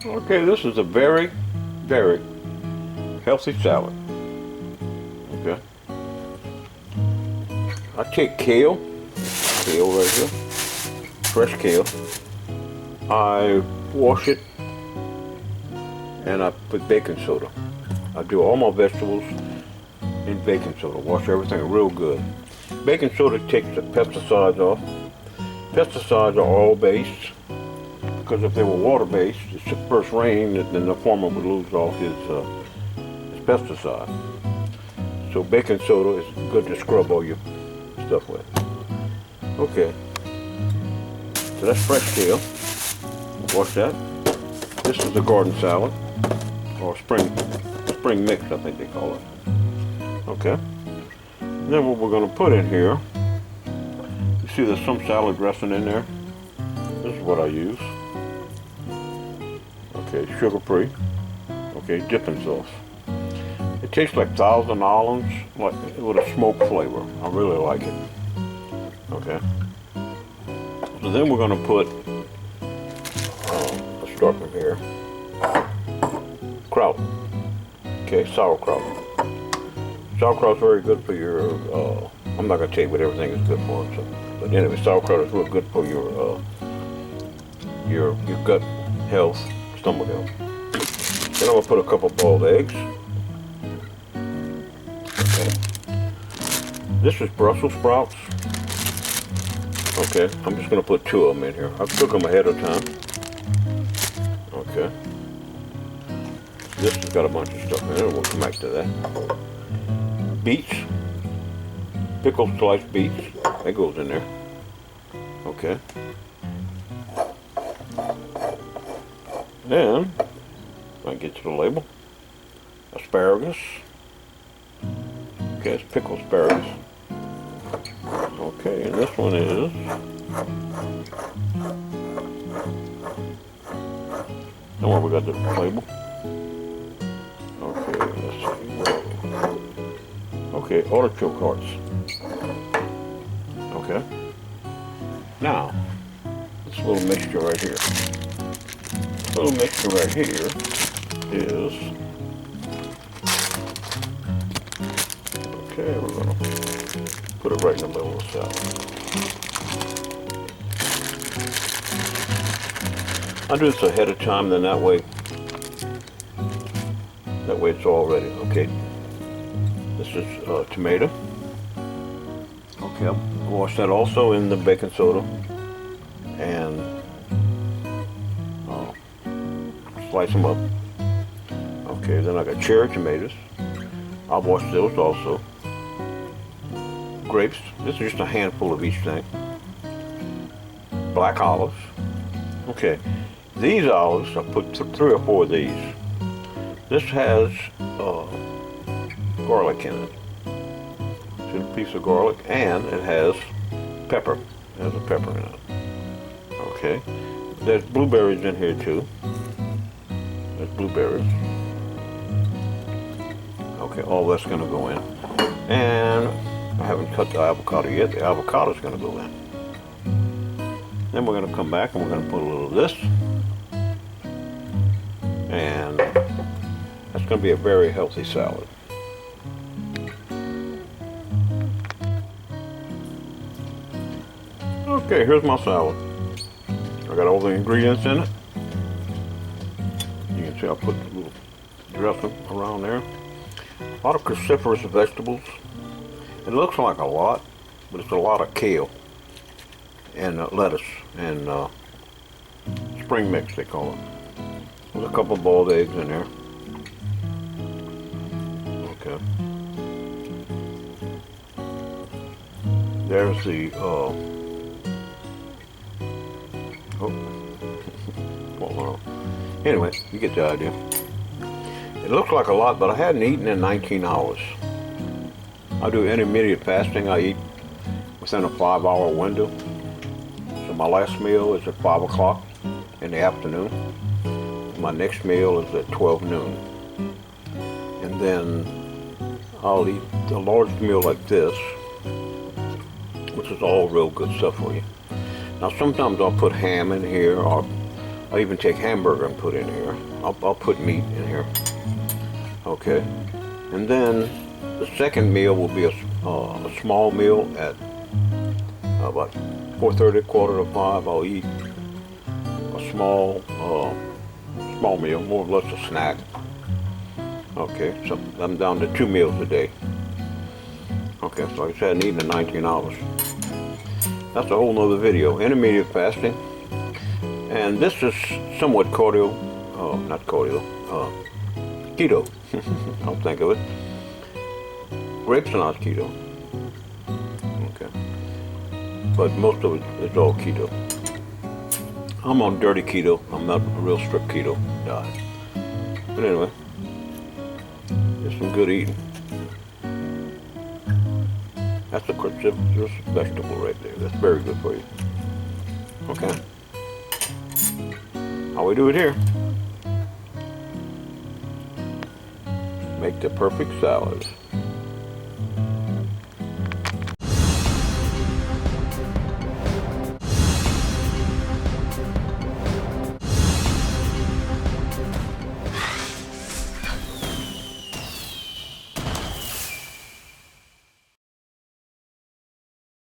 Okay, this is a very, very healthy salad. Okay. I take kale right here, fresh kale. I wash it and I put baking soda. I do all my vegetables in baking soda. Wash everything real good. Baking soda takes the pesticides off. Pesticides are oil-based because if they were water-based, it's the first rain, then the farmer would lose all his pesticide. So baking soda is good to scrub all your stuff with. Okay, so that's fresh kale. Wash that. This is the garden salad, or spring mix, I think they call it. Okay. Then what we're going to put in here, you see there's some salad dressing in there. This is what I use. Okay, sugar-free. Okay, dipping sauce. It tastes like Thousand Islands, like with a smoked flavor. I really like it. Okay. So then we're going to put, let's start from here, kraut. Okay, sauerkraut. Sauerkraut's very good for your, I'm not going to tell you what everything is good for, so, but anyway, sauerkraut is real good for your gut health, stomach health. Then I'm going to put a couple boiled eggs. Okay. This is Brussels sprouts. Okay, I'm just going to put 2 of them in here. I cook them ahead of time. Okay. This has got a bunch of stuff in it. We'll come back to that. Beets. Pickled sliced beets. That goes in there. Okay. Then, if I get to the label, asparagus. Okay, it's pickled asparagus. Okay, and this one is don't worry, we got the label. Okay, let's see. Okay, artichoke hearts. Okay. Now, this little mixture right here. This little mixture right here is okay, we're gonna put it right in the middle of the salad. I do this ahead of time, then that way it's all ready. Okay, this is tomato. Okay, I'll wash that also in the baking soda and slice them up. Okay, then I got cherry tomatoes. I'll wash those also. Grapes. This is just a handful of each thing. Black olives. Okay, these olives, I put 3 or 4 of these. This has garlic in it. It's a piece of garlic, and it has pepper. It has a pepper in it. Okay, there's blueberries in here too. There's blueberries. Okay, all that's going to go in. And I haven't cut the avocado yet. The avocado is going to go in. Then we're going to come back and we're going to put a little of this. And that's going to be a very healthy salad. Okay, here's my salad. I got all the ingredients in it. You can see I put a little dressing around there. A lot of cruciferous vegetables. It looks like a lot, but it's a lot of kale and lettuce and spring mix, they call it. There's a couple boiled eggs in there. Okay. There's the well, anyway, you get the idea. It looks like a lot, but I hadn't eaten in 19 hours. I do intermittent fasting. I eat within a 5-hour window. So my last meal is at 5 o'clock in the afternoon. My next meal is at 12 noon. And then I'll eat a large meal like this, which is all real good stuff for you. Now sometimes I'll put ham in here, or I'll even take hamburger and put in here. I'll put meat in here. Okay. And then the second meal will be a small meal at about 4:30, quarter to 5. I'll eat a small meal, more or less a snack. Okay, so I'm down to 2 meals a day. Okay, so like I said, I'm eating in 19 hours. That's a whole nother video. Intermediate fasting. And this is somewhat keto. Keto. I'll think of it. Grapes are not keto. Okay. But most of it is all keto. I'm on dirty keto. I'm not a real strict keto diet. But anyway, it's some good eating. That's a cruciferous vegetable right there. That's very good for you. Okay. How we do it here. Make the perfect salad.